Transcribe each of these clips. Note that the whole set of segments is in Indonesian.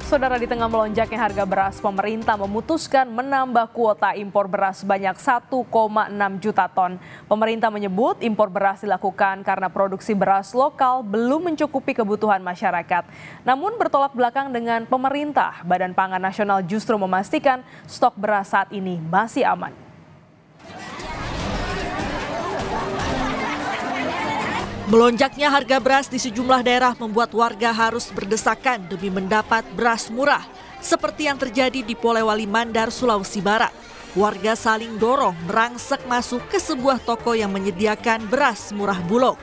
Saudara, di tengah melonjaknya harga beras, pemerintah memutuskan menambah kuota impor beras sebanyak 1,6 juta ton. Pemerintah menyebut impor beras dilakukan karena produksi beras lokal belum mencukupi kebutuhan masyarakat. Namun bertolak belakang dengan pemerintah, Badan Pangan Nasional justru memastikan stok beras saat ini masih aman. Melonjaknya harga beras di sejumlah daerah membuat warga harus berdesakan demi mendapat beras murah, seperti yang terjadi di Polewali Mandar, Sulawesi Barat. Warga saling dorong merangsek masuk ke sebuah toko yang menyediakan beras murah Bulog.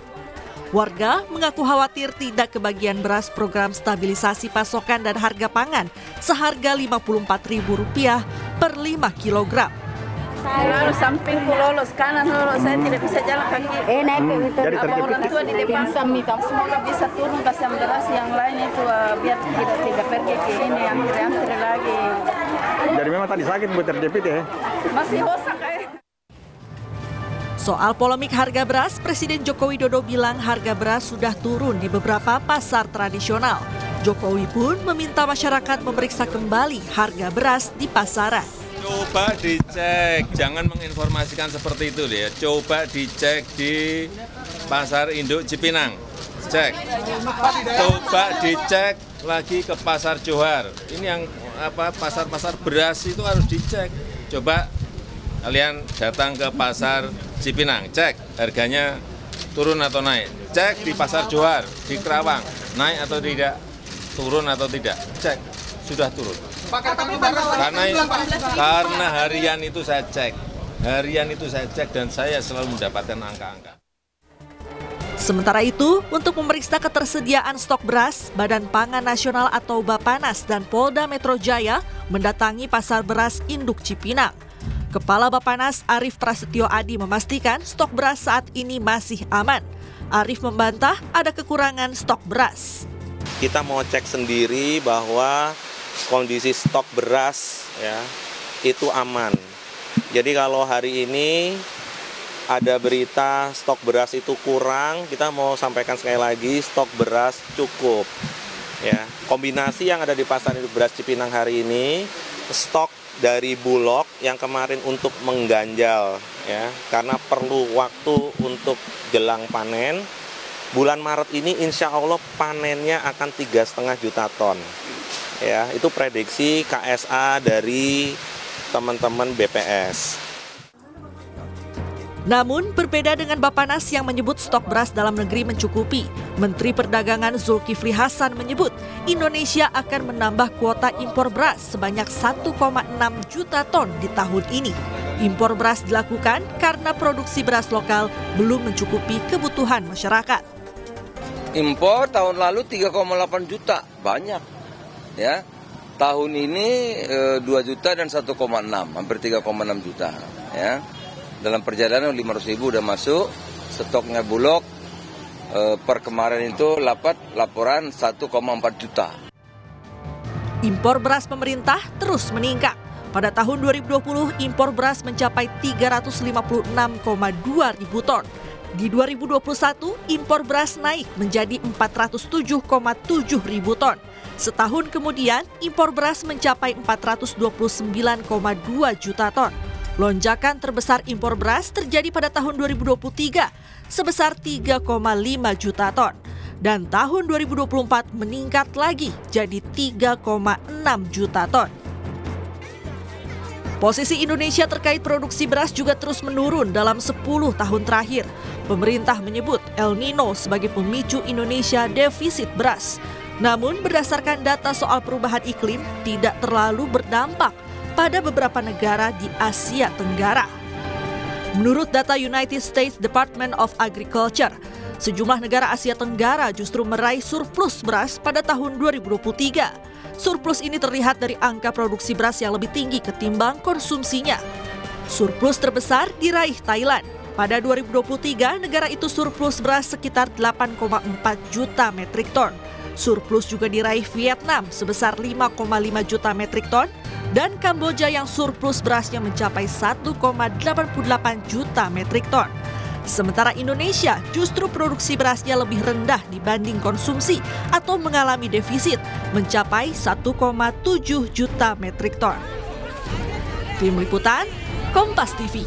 Warga mengaku khawatir tidak kebagian beras program stabilisasi pasokan dan harga pangan seharga Rp54.000 per 5 kilogram. Lalu sampingku lolos, kanan lolos, saya tidak bisa jalan kaki. Apa orang tua di depan semoga bisa turun kasih beras yang lain itu biar tidak pergi ke ini antri lagi. Jadi memang tadi sakit buat terjepit ya? Masih hosak kayak. Soal polemik harga beras, Presiden Joko Widodo bilang harga beras sudah turun di beberapa pasar tradisional. Jokowi pun meminta masyarakat memeriksa kembali harga beras di pasaran. Coba dicek, jangan menginformasikan seperti itu ya. Coba dicek di Pasar Induk Cipinang, cek. Coba dicek lagi ke Pasar Johar. Ini yang pasar-pasar beras itu harus dicek. Coba kalian datang ke Pasar Cipinang, cek harganya turun atau naik. Cek di Pasar Johar, di Kerawang, naik atau tidak, turun atau tidak, cek. Sudah turun. Karena harian itu saya cek. Dan saya selalu mendapatkan angka-angka. Sementara itu, untuk memeriksa ketersediaan stok beras, Badan Pangan Nasional atau Bappenas dan Polda Metro Jaya mendatangi pasar beras Induk Cipinang. Kepala Bappenas Arief Prasetyo Adi memastikan stok beras saat ini masih aman. Arief membantah ada kekurangan stok beras. Kita mau cek sendiri bahwa kondisi stok beras ya itu aman. Jadi kalau hari ini ada berita stok beras itu kurang, kita mau sampaikan sekali lagi stok beras cukup. Ya, kombinasi yang ada di pasar induk beras Cipinang hari ini stok dari Bulog yang kemarin untuk mengganjal ya karena perlu waktu untuk jelang panen. Bulan Maret ini insya Allah panennya akan 3,5 juta ton. Ya, itu prediksi KSA dari teman-teman BPS. Namun berbeda dengan Bappenas yang menyebut stok beras dalam negeri mencukupi, Menteri Perdagangan Zulkifli Hasan menyebut Indonesia akan menambah kuota impor beras sebanyak 1,6 juta ton di tahun ini. Impor beras dilakukan karena produksi beras lokal belum mencukupi kebutuhan masyarakat. Impor tahun lalu 3,8 juta, banyak. Ya, tahun ini 2 juta dan 1,6, hampir 3,6 juta. Ya, dalam perjalanan 500.000 udah masuk, stoknya Bulog per kemarin itu laporan 1,4 juta. Impor beras pemerintah terus meningkat. Pada tahun 2020, impor beras mencapai 356,2 ribu ton. Di 2021, impor beras naik menjadi 407,7 ribu ton. Setahun kemudian, impor beras mencapai 429,2 juta ton. Lonjakan terbesar impor beras terjadi pada tahun 2023, sebesar 3,5 juta ton. Dan tahun 2024 meningkat lagi jadi 3,6 juta ton. Posisi Indonesia terkait produksi beras juga terus menurun dalam 10 tahun terakhir. Pemerintah menyebut El Nino sebagai pemicu Indonesia defisit beras. Namun berdasarkan data soal perubahan iklim tidak terlalu berdampak pada beberapa negara di Asia Tenggara. Menurut data United States Department of Agriculture, sejumlah negara Asia Tenggara justru meraih surplus beras pada tahun 2023. Surplus ini terlihat dari angka produksi beras yang lebih tinggi ketimbang konsumsinya. Surplus terbesar diraih Thailand. Pada 2023, negara itu surplus beras sekitar 8,4 juta metrik ton. Surplus juga diraih Vietnam sebesar 5,5 juta metrik ton dan Kamboja yang surplus berasnya mencapai 1,88 juta metrik ton. Sementara Indonesia justru produksi berasnya lebih rendah dibanding konsumsi atau mengalami defisit mencapai 1,7 juta metrik ton. Tim Liputan, Kompas TV.